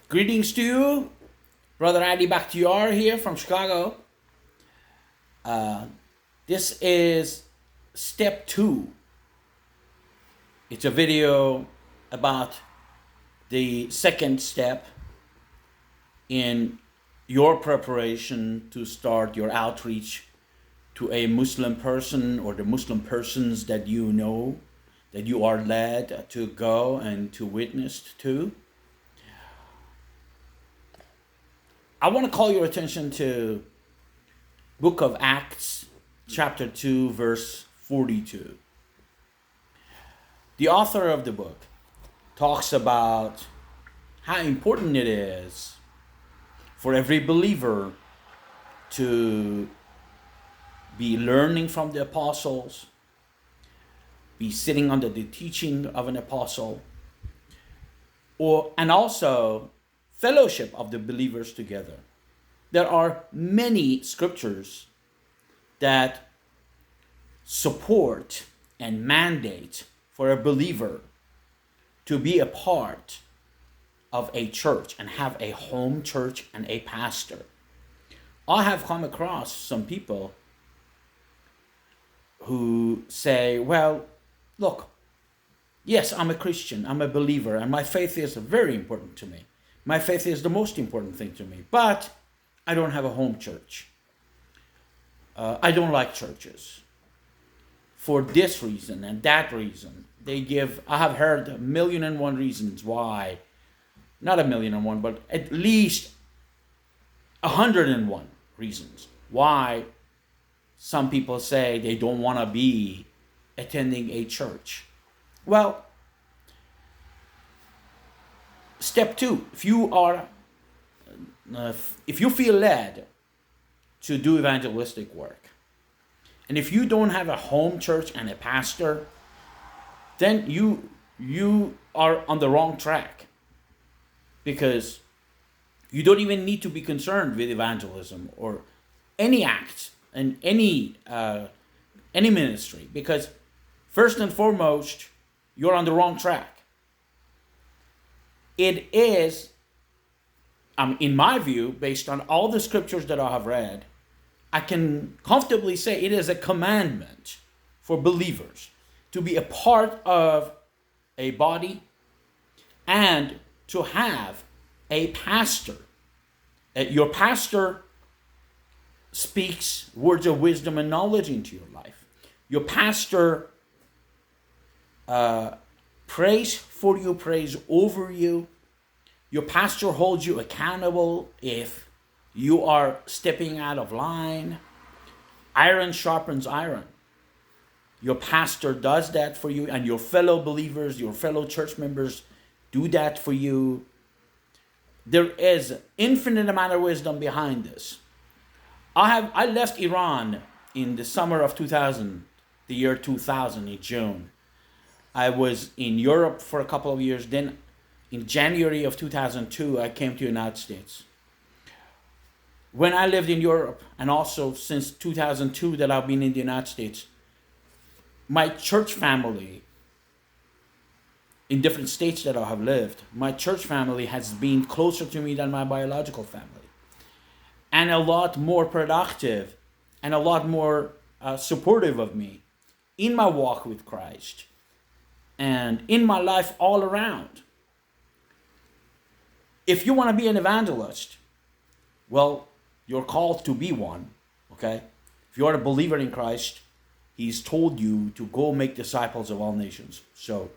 Greetings to you, Brother Adi Bakhtiar here from Chicago. This is step 2. It's a video about the second step in your preparation to start your outreach to a Muslim person or the Muslim persons that you know, that you are led to go and to witness to. I want to call your attention to Book of Acts, chapter 2, verse 42. The author of the book talks about how important it is for every believer to be learning from the apostles, be sitting under the teaching of an apostle, and also fellowship of the believers together. There are many scriptures that support and mandate for a believer to be a part of a church and have a home church and a pastor. I have come across some people who say, well, look, yes, I'm a Christian, I'm a believer, and my faith is very important to me. My faith is the most important thing to me, but I don't have a home church. I don't like churches. For this reason and that reason, I have heard 1,000,001 reasons why, not 1,000,001, but at least 101 reasons why some people say they don't want to be attending a church. Well, step 2, if you feel led to do evangelistic work, and if you don't have a home church and a pastor, then you are on the wrong track, because you don't even need to be concerned with evangelism or any act and any ministry, because first and foremost, you're on the wrong track. It is, in my view, based on all the scriptures that I have read, I can comfortably say it is a commandment for believers to be a part of a body and to have a pastor. Your pastor speaks words of wisdom and knowledge into your life. Your pastor prays for you, prays over you. Your pastor holds you accountable if you are stepping out of line. Iron sharpens iron. Your pastor does that for you, and your fellow believers, your fellow church members do that for you. There is infinite amount of wisdom behind this. I left Iran in the summer of 2000, the year 2000 in June. I was in Europe for a couple of years. Then in January of 2002, I came to the United States. When I lived in Europe, and also since 2002 that I've been in the United States, my church family, in different states that I have lived, my church family has been closer to me than my biological family, and a lot more productive and a lot more supportive of me in my walk with Christ and in my life all around. If you want to be an evangelist, well, you're called to be one, okay? If you are a believer in Christ, He's told you to go make disciples of all nations. So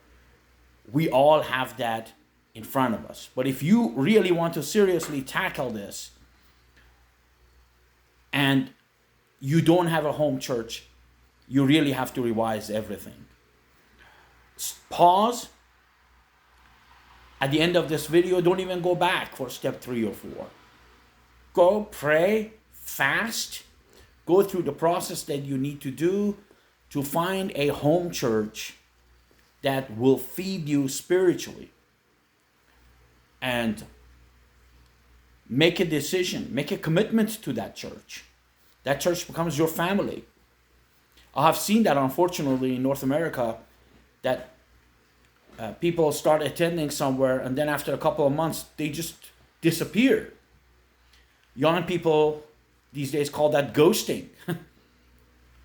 we all have that in front of us. But if you really want to seriously tackle this and you don't have a home church, you really have to revise everything. Pause. At the end of this video, don't even go back for step 3 or 4. Go pray, fast, go through the process that you need to do to find a home church that will feed you spiritually. And make a decision, make a commitment to that church. That church becomes your family. I have seen that, unfortunately, in North America, that people start attending somewhere, and then after a couple of months, they just disappear. Young people these days call that ghosting.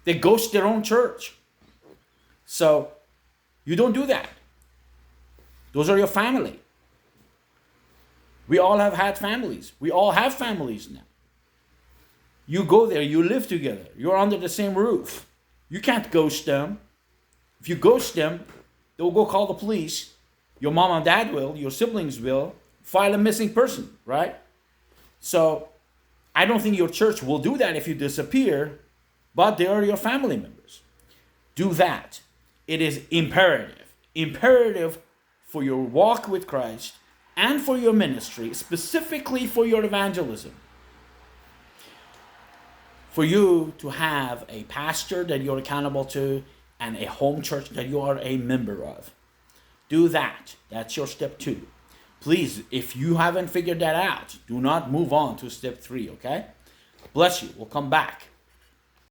They ghost their own church. So you don't do that. Those are your family. We all have had families. We all have families now. You go there, you live together. You're under the same roof. You can't ghost them. If you ghost them, they'll go call the police. Your mom and dad will, your siblings will, file a missing person, right? So I don't think your church will do that if you disappear, but they are your family members. Do that. It is imperative for your walk with Christ and for your ministry, specifically for your evangelism. For you to have a pastor that you're accountable to and a home church that you are a member of. Do that. That's your step 2. Please, if you haven't figured that out, do not move on to step 3, okay? Bless you. We'll come back.